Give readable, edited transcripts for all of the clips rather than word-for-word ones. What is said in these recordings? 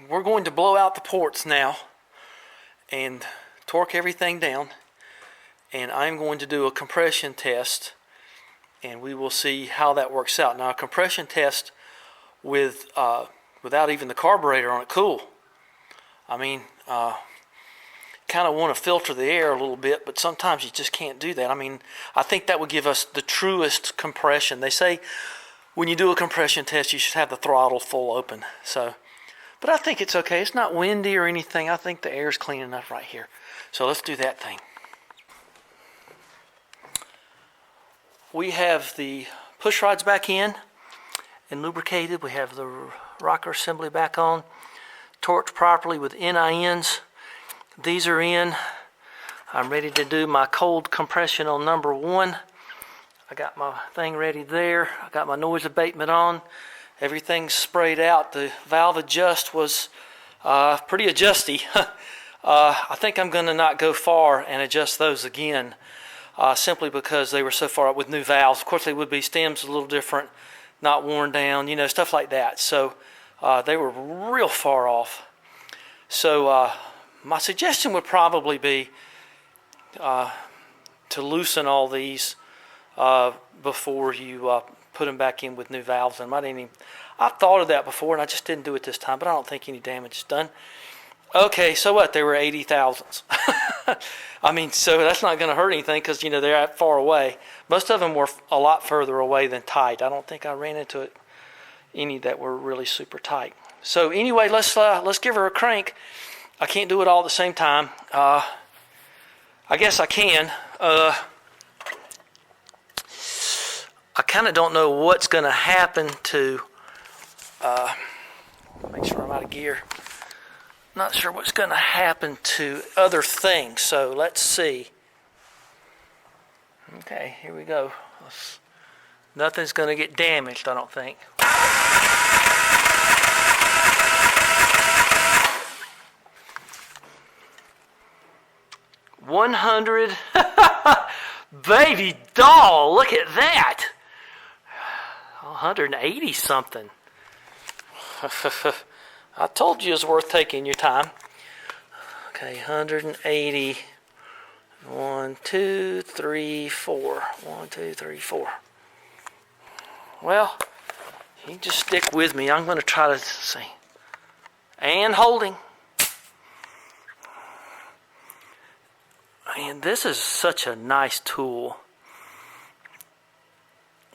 we're going to blow out the ports now and torque everything down, and I'm going to do a compression test, and we will see how that works out. Now, a compression test with without even the carburetor on it, cool. I mean, kind of want to filter the air a little bit, but sometimes you just can't do that. I mean, I think that would give us the truest compression. They say when you do a compression test, you should have the throttle full open. So, but I think it's okay. It's not windy or anything. I think the air's clean enough right here. So let's do that thing. We have the push rods back in and lubricated. We have the rocker assembly back on, torqued properly with NINs. These are in. I'm ready to do my cold compression on number 1. I got my thing ready there. I got my noise abatement on. Everything's sprayed out. The valve adjust was pretty adjusty. I think I'm going to not go far and adjust those again, simply because they were so far up with new valves. Of course, they would be. Stems a little different, not worn down, you know, stuff like that. So they were real far off. So my suggestion would probably be to loosen all these before you put them back in with new valves. And I've thought of that before, and I just didn't do it this time, but I don't think any damage is done. Okay, so what? They were 80 thousandths. I mean, so that's not going to hurt anything because, you know, they're that far away. Most of them were a lot further away than tight. I don't think I ran into any that were really super tight. So anyway, let's give her a crank. I can't do it all at the same time. I guess I can. I kind of don't know what's going to happen to. Make sure I'm out of gear. Not sure what's going to happen to other things. So let's see. Okay, here we go. Nothing's going to get damaged, I don't think. 100. Baby doll, look at that. 180 something. I told you it was worth taking your time. Okay, 180. 1, 2, 3, 4. 1, 2, 3, 4. Well, you just stick with me. I'm going to try to see. And holding. And this is such a nice tool.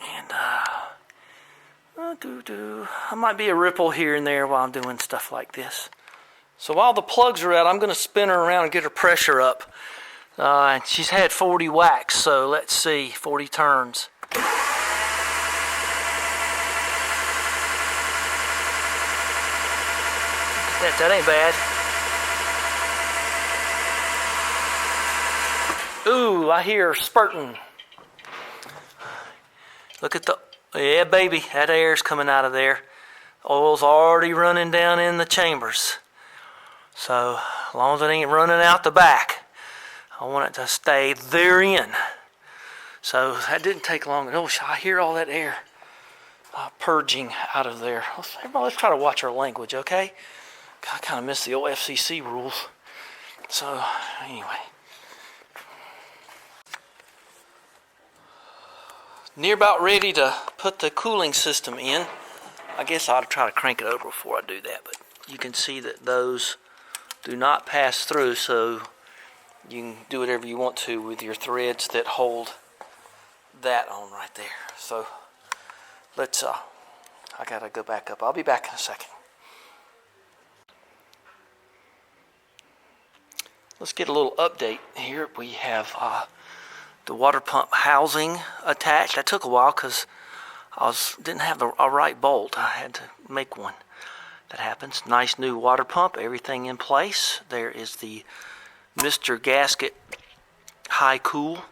And I might be a ripple here and there while I'm doing stuff like this. So while the plugs are out, I'm going to spin her around and get her pressure up. And she's had 40 whacks, so let's see, 40 turns. That ain't bad. Ooh, I hear her spurting. Look at the, yeah, baby, that air's coming out of there. Oil's already running down in the chambers. So, as long as it ain't running out the back, I want it to stay therein. So, that didn't take long. Oh, I hear all that air purging out of there. Everybody, let's try to watch our language, okay? I kind of miss the old FCC rules. So, anyway. Near about ready to put the cooling system in. I guess I ought to try to crank it over before I do that, but you can see that those do not pass through, so you can do whatever you want to with your threads that hold that on right there. So let's, I gotta go back up. I'll be back in a second. Let's get a little update here. We have the water pump housing attached. That took a while because I didn't have a right bolt. I had to make one. That happens. Nice new water pump. Everything in place. There is the Mr. Gasket high cool.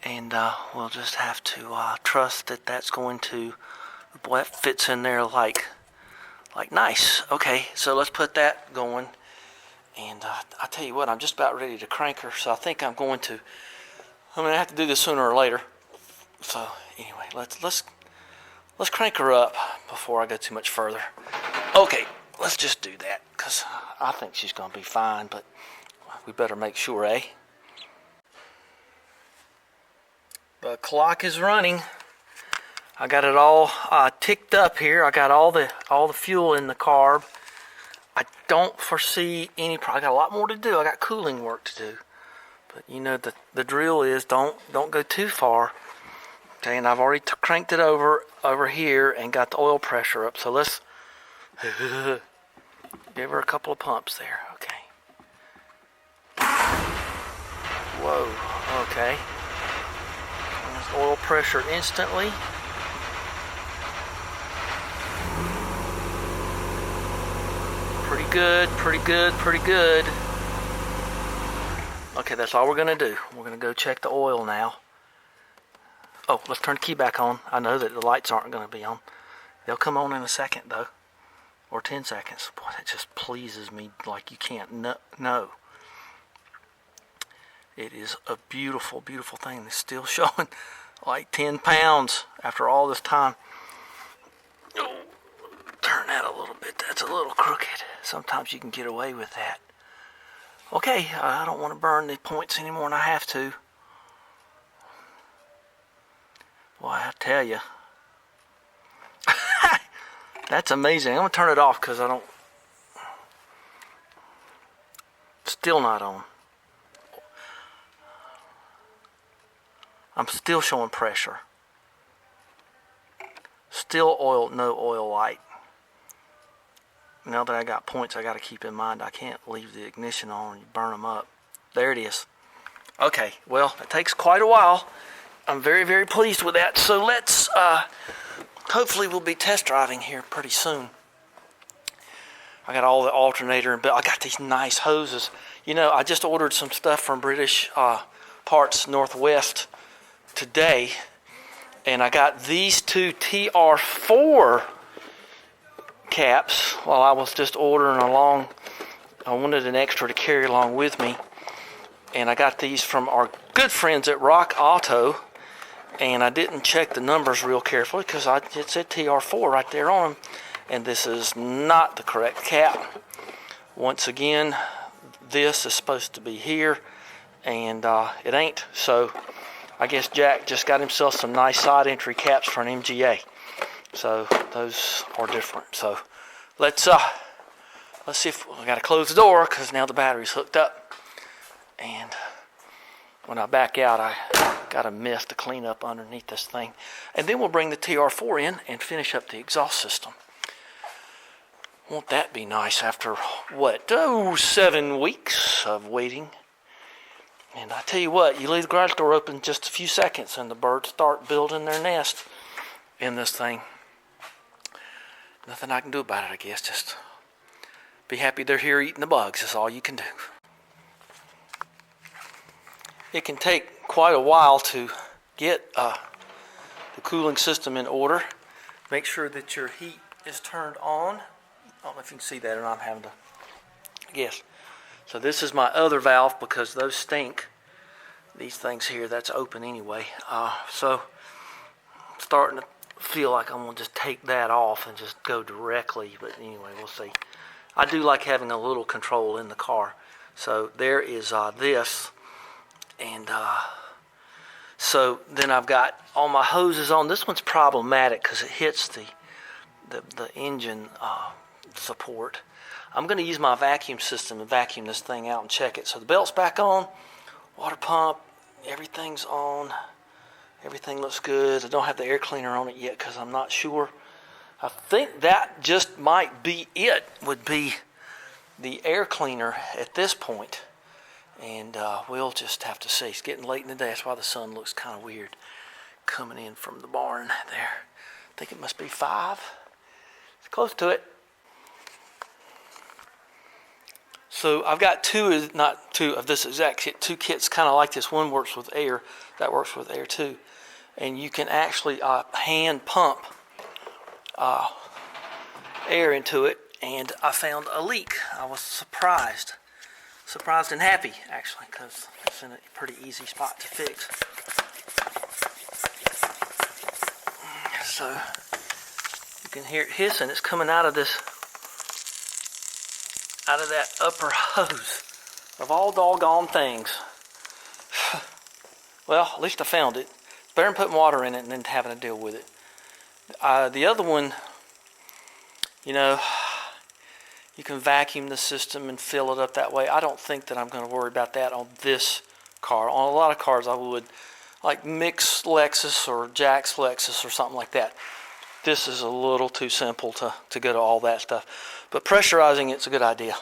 And we'll just have to trust that that's going to, boy, that fits in there like nice. Okay, so let's put that going. And I tell you what, I'm just about ready to crank her, so I think I'm going to have to do this sooner or later. So anyway, let's crank her up before I go too much further. Okay, let's just do that, because I think she's going to be fine, but we better make sure, eh? The clock is running. I got it all ticked up here. I got all the fuel in the carb. I don't foresee any problem. I got a lot more to do. I got cooling work to do. But you know, the drill is don't go too far. Okay, and I've already cranked it over here and got the oil pressure up. So let's give her a couple of pumps there. Okay. Whoa. Okay. There's oil pressure instantly. Pretty good, pretty good, pretty good. Okay, that's all we're going to do. We're going to go check the oil now. Oh, let's turn the key back on. I know that the lights aren't going to be on. They'll come on in a second, though. Or 10 seconds. Boy, that just pleases me like you can't know. It is a beautiful, beautiful thing. It's still showing like 10 pounds after all this time. Oh, turn that a little bit. That's a little crooked. Sometimes you can get away with that. Okay, I don't want to burn the points any more than I have to. Well, I tell you. That's amazing. I'm going to turn it off because I don't... Still not on. I'm still showing pressure. Still oil, no oil light. Now that I got points, I got to keep in mind I can't leave the ignition on and you burn them up. There it is. Okay, well, it takes quite a while. I'm very, very pleased with that. So let's, hopefully we'll be test driving here pretty soon. I got all the alternator, but I got these nice hoses. You know, I just ordered some stuff from British Parts Northwest today, and I got these two TR4 caps while I was just ordering along. I wanted an extra to carry along with me, and I got these from our good friends at Rock Auto, and I didn't check the numbers real carefully because it said TR4 right there on them, and this is not the correct cap. Once again, this is supposed to be here, and it ain't. So I guess Jack just got himself some nice side entry caps for an MGA. So those are different. So let's see if we got to close the door because now the battery's hooked up. And when I back out, I got a mess to clean up underneath this thing. And then we'll bring the TR4 in and finish up the exhaust system. Won't that be nice after, what, 7 weeks of waiting? And I tell you what, you leave the garage door open just a few seconds and the birds start building their nest in this thing. Nothing I can do about it, I guess. Just be happy they're here eating the bugs. That's all you can do. It can take quite a while to get the cooling system in order. Make sure that your heat is turned on. I don't know if you can see that or not. I'm having to guess. So this is my other valve because those stink. These things here, that's open anyway. So I'm starting to feel like I'm going to just take that off and just go directly. But anyway, we'll see. I do like having a little control in the car. So there is this. And so then I've got all my hoses on. This one's problematic because it hits the engine support. I'm going to use my vacuum system to vacuum this thing out and check it. So the belt's back on, water pump, everything's on. Everything looks good. I don't have the air cleaner on it yet because I'm not sure. I think that just might be it, would be the air cleaner at this point. And we'll just have to see. It's getting late in the day. That's why the sun looks kind of weird coming in from the barn there. I think it must be 5. It's close to it. So I've got not two of this exact kit, 2 kits kind of like this. One works with air, that works with air too. And you can actually hand pump air into it. And I found a leak. I was surprised and happy actually, because it's in a pretty easy spot to fix. So you can hear it hissing. It's coming out of this out of that upper hose of all doggone things. Well, at least I found it. It's better than putting water in it and then having to deal with it. The other one, you know, you can vacuum the system and fill it up that way. I don't think that I'm going to worry about that on this car. On a lot of cars I would, like Mick's Lexus or Jack's Lexus or something like that. This is a little too simple to go to all that stuff. But pressurizing it's a good idea.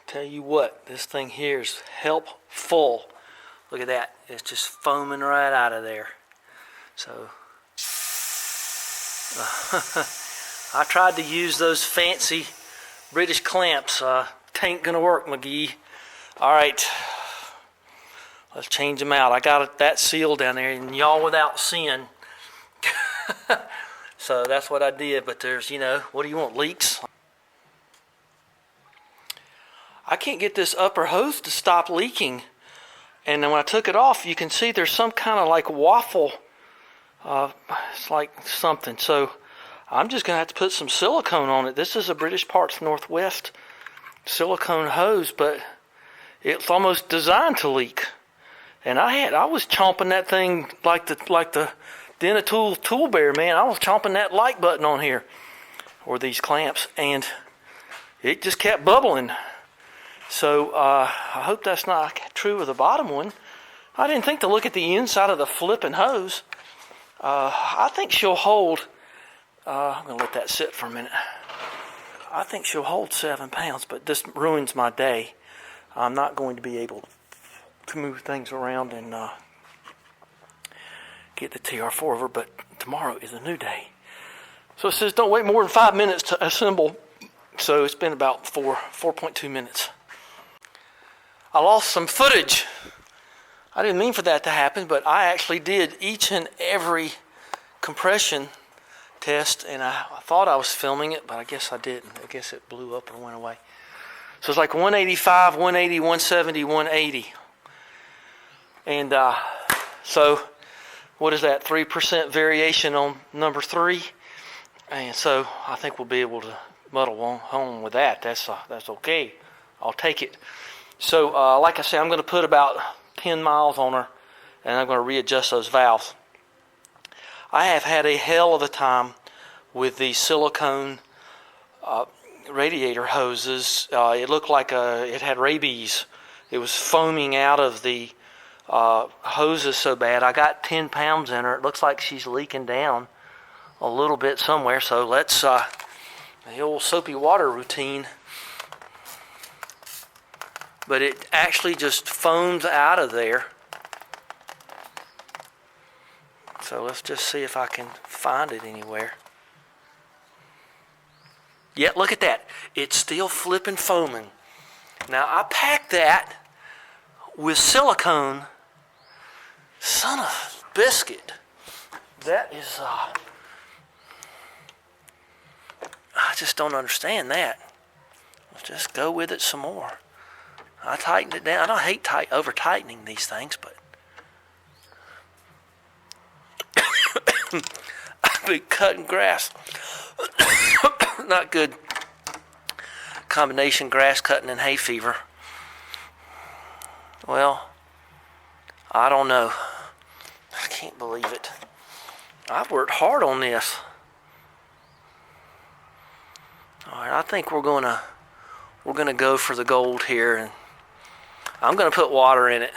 Tell you what, this thing here is helpful. Look at that. It's just foaming right out of there. So I tried to use those fancy British clamps. Tain't gonna work, McGee. All right, let's change them out. I got that seal down there, and y'all without sin. So that's what I did. But there's, you know, what do you want? Leaks? I can't get this upper hose to stop leaking. And then when I took it off, you can see there's some kind of like waffle. It's like something. So I'm just going to have to put some silicone on it. This is a British Parts Northwest silicone hose, but it's almost designed to leak. And I was chomping that thing like the Denatool tool bear, man. I was chomping that like button on here, or these clamps, and it just kept bubbling. So I hope that's not true of the bottom one. I didn't think to look at the inside of the flipping hose. I think she'll hold, I'm going to let that sit for a minute. I think she'll hold 7 pounds, but this ruins my day. I'm not going to be able to move things around and get the TR4 over, but tomorrow is a new day. So it says don't wait more than 5 minutes to assemble. So it's been about 4.2 minutes. I lost some footage. I didn't mean for that to happen, but I actually did each and every compression test, and I thought I was filming it, but I guess I didn't. I guess it blew up or went away. So it's like 185, 180, 170, 180. And so what is that, 3% variation on number 3? And so I think we'll be able to muddle on home with that. That's okay. I'll take it. So like I said, I'm going to put about 10 miles on her, and I'm going to readjust those valves. I have had a hell of a time with the silicone radiator hoses. It looked like it had rabies. It was foaming out of the hoses so bad. I got 10 pounds in her. It looks like she's leaking down a little bit somewhere. So let's, the old soapy water routine. But it actually just foams out of there. So let's just see if I can find it anywhere. Yeah, look at that. It's still flipping foaming. Now I packed that with silicone. Son of a biscuit. That is, I just don't understand that. Let's just go with it some more. I tightened it down. I don't hate over tightening these things, but I've been cutting grass. Not good combination, grass cutting and hay fever. Well, I don't know. I can't believe it. I've worked hard on this. All right, I think we're gonna go for the gold here, and I'm gonna put water in it.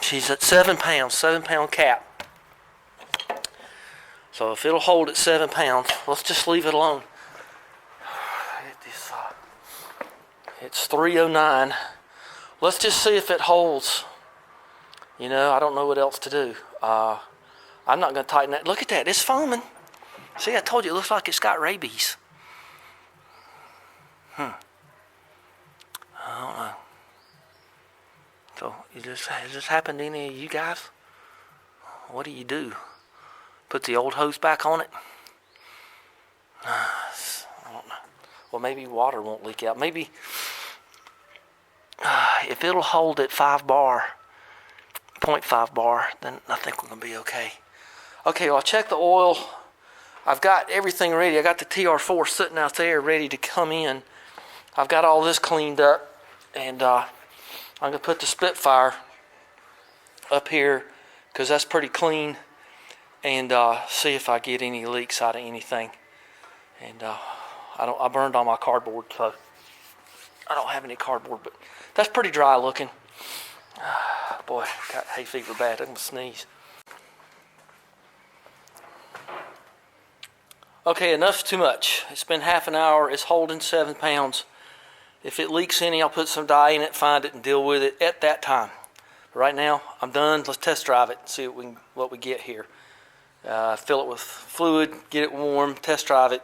She's at 7 pounds, 7 pound cap. So if it'll hold at 7 pounds, let's just leave it alone. It's 309. Let's just see if it holds. You know, I don't know what else to do. I'm not gonna tighten that. Look at that, it's foaming. See, I told you, it looks like it's got rabies. I don't know. So, has this happened to any of you guys? What do? Put the old hose back on it? I don't know. Well, maybe water won't leak out. Maybe if it'll hold at 5 bar, 0.5 bar, then I think we're going to be okay. Okay, well, I'll check the oil. I've got everything ready. I got the TR4 sitting out there ready to come in. I've got all this cleaned up, and I'm going to put the Spitfire up here because that's pretty clean, and see if I get any leaks out of anything. And I burned all my cardboard, so I don't have any cardboard, but that's pretty dry looking. Boy, got hay fever bad. I'm going to sneeze. Okay, enough's too much. It's been half an hour. It's holding 7 pounds. If it leaks any, I'll put some dye in it, find it, and deal with it at that time. But right now, I'm done. Let's test drive it and see what we get here. Fill it with fluid, get it warm, test drive it,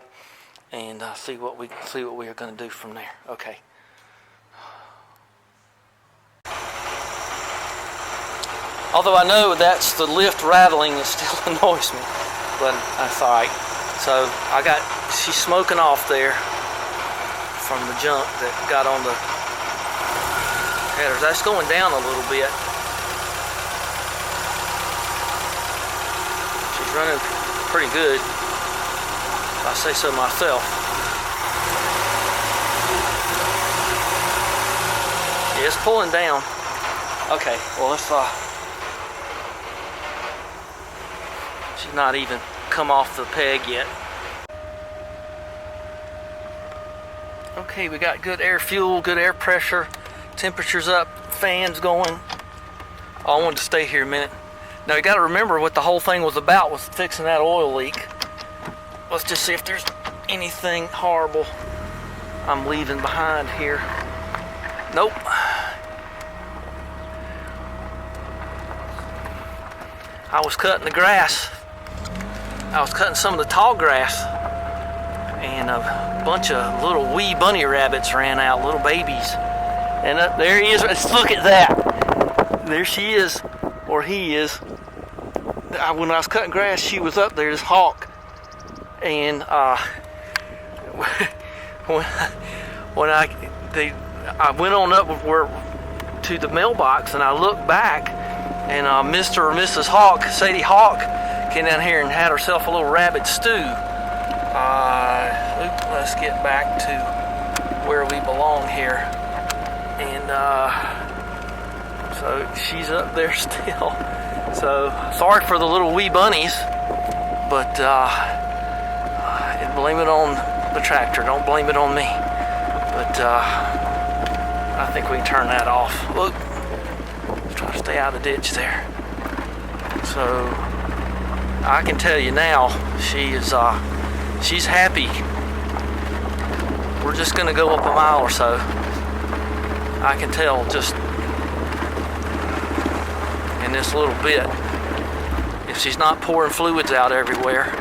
and see what we are going to do from there. Okay. Although I know that's the lift rattling, it still annoys me, but that's all right. So she's smoking off there from the junk that got on the headers. That's going down a little bit. She's running pretty good, if I say so myself. Yeah, it's pulling down. Okay, well let's she's not even come off the peg yet. Okay, we got good air fuel, good air pressure, temperature's up, fans going. Oh, I wanted to stay here a minute. Now you got to remember what the whole thing was about, was fixing that oil leak. Let's just see if there's anything horrible I'm leaving behind here. Nope. I was cutting the grass. I was cutting some of the tall grass, and a bunch of little wee bunny rabbits ran out, little babies. And there he is. Let's look at that. There she is, or he is. When I was cutting grass, she was up there, this hawk. And when I went on up to the mailbox, and I looked back, and Mr. or Mrs. Hawk, Sadie Hawk, came down here and had herself a little rabbit stew. Let's get back to where we belong here. And so she's up there still. So sorry for the little wee bunnies, but blame it on the tractor. Don't blame it on me. But I think we can turn that off. Look, try to stay out of the ditch there. So I can tell you now, she's happy. We're just gonna go up a mile or so. I can tell just in this little bit, if she's not pouring fluids out everywhere.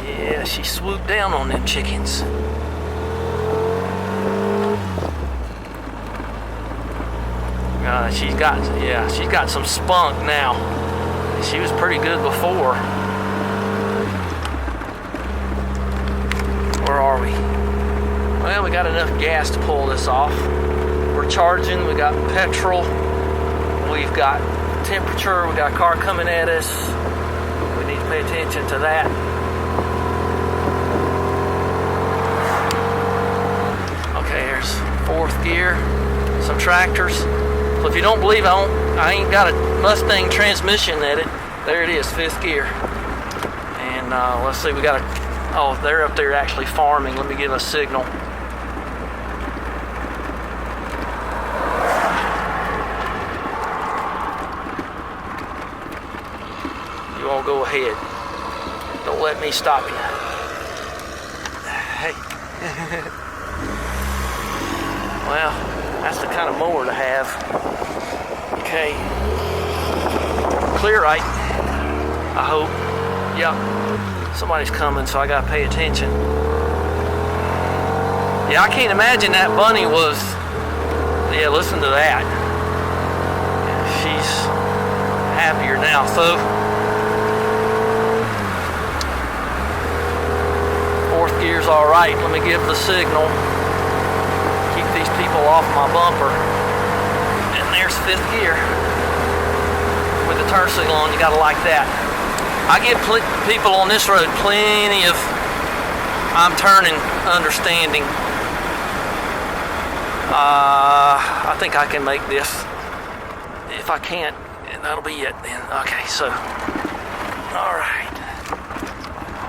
Yeah, she swooped down on them chickens. She's got some spunk now. She was pretty good before. Where are we? Well, we got enough gas to pull this off. We're charging, we got petrol, we've got temperature, we got a car coming at us. We need to pay attention to that. Okay, here's 4th gear, some tractors. So if you don't believe I ain't got a Mustang transmission at it, there it is, 5th gear. And let's see, we got oh, they're up there actually farming. Let me give a signal. You all go ahead. Don't let me stop you. Hey. Well, that's the kind of mower to have. Okay. Clear right, I hope. Yep. Somebody's coming, so I gotta pay attention. Yeah, I can't imagine that bunny was... Yeah, listen to that. She's happier now, so... 4th gear's alright. Let me give the signal. Keep these people off my bumper. And there's 5th gear. with the turn signal on. You got to like that. I give people on this road plenty of I'm turning understanding. I think I can make this. If I can't, that'll be it then. Okay, so, all right.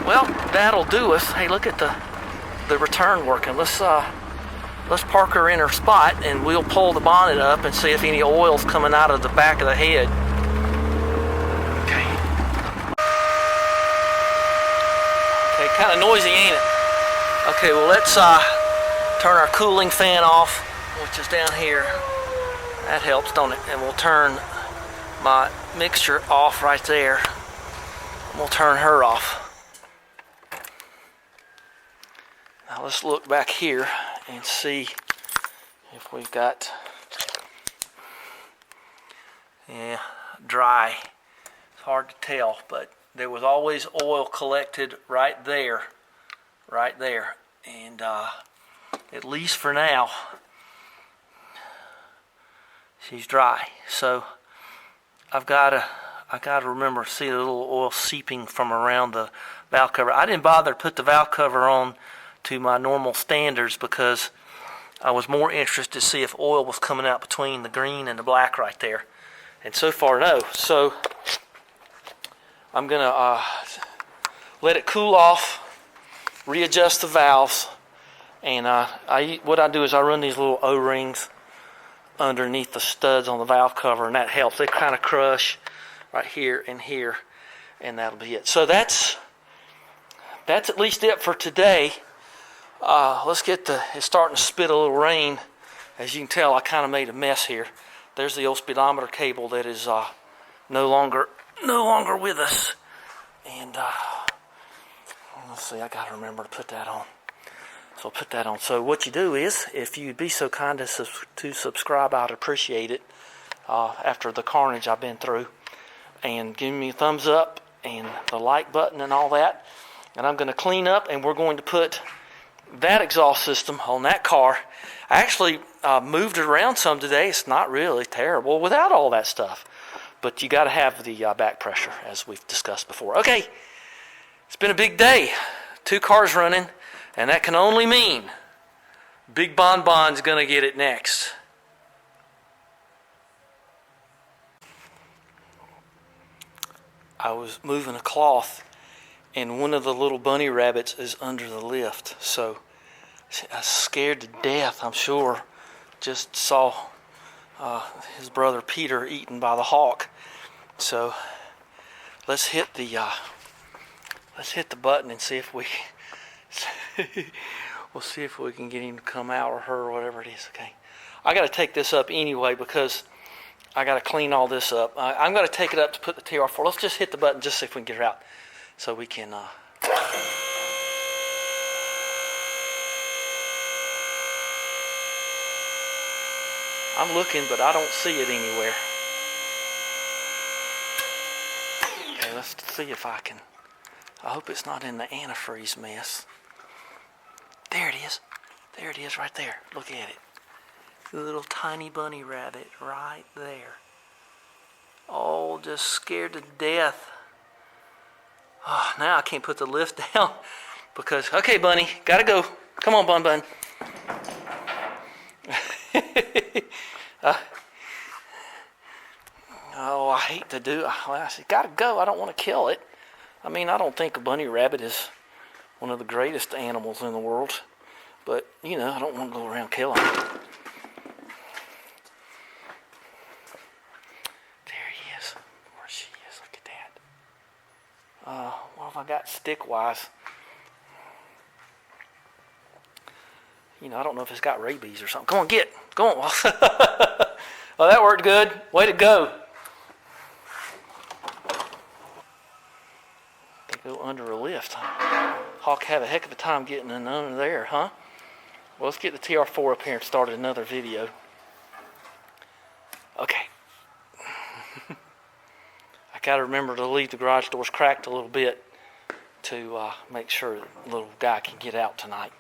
Well, that'll do us. Hey, look at the return working. Let's park her in her spot, and we'll pull the bonnet up and see if any oil's coming out of the back of the head. Okay. Okay, kind of noisy, ain't it? Okay, well, let's turn our cooling fan off, which is down here. That helps, don't it? And we'll turn my mixture off right there. We'll turn her off. Now let's look back here and see if we've got, yeah, dry. It's hard to tell, but there was always oil collected right there, and at least for now, she's dry. So I gotta remember, see the little oil seeping from around the valve cover. I didn't bother to put the valve cover on to my normal standards because I was more interested to see if oil was coming out between the green and the black right there. And so far, no. So I'm gonna let it cool off, readjust the valves, and what I do is I run these little O-rings underneath the studs on the valve cover, and that helps. They kind of crush right here, and that'll be it. So that's at least it for today. Let's get it's starting to spit a little rain. As you can tell, I kind of made a mess here. There's the old speedometer cable that is no longer with us. And let's see, I got to remember to put that on. So I'll put that on. So what you do is, if you'd be so kind as to subscribe, I'd appreciate it after the carnage I've been through. And give me a thumbs up and the like button and all that. And I'm going to clean up, and we're going to put that exhaust system on that car. I actually moved it around some today. It's not really terrible without all that stuff. But you got to have the back pressure, as we've discussed before. Okay, it's been a big day. 2 cars running, and that can only mean Big Bonbon's going to get it next. I was moving a cloth, and one of the little bunny rabbits is under the lift. So I was scared to death, I'm sure. Just saw his brother Peter eaten by the hawk. So let's hit the button and see if we we'll see if we can get him to come out, or her, or whatever it is. Okay, I got to take this up anyway because I got to clean all this up. I'm going to take it up to put the TR4. Let's just hit the button just see if we can get her out, so we can. I'm looking, but I don't see it anywhere. Okay, let's see if I can. I hope it's not in the antifreeze mess. There it is. There it is right there. Look at it. The little tiny bunny rabbit right there. Oh, just scared to death. Oh, now I can't put the lift down because, okay, bunny, gotta go. Come on, Bun Bun. Oh, I hate to do. Well, I said, gotta go. I don't want to kill it. I mean, I don't think a bunny rabbit is one of the greatest animals in the world, but you know, I don't want to go around killing it. There he is. Where she is. Look at that. What have I got stick-wise? You know, I don't know if it's got rabies or something. Come on, get. Go on. Well, that worked good. Way to go. They go under a lift. Hawk had a heck of a time getting in under there, huh? Well, let's get the TR4 up here and start another video. Okay. I got to remember to leave the garage doors cracked a little bit to make sure the little guy can get out tonight.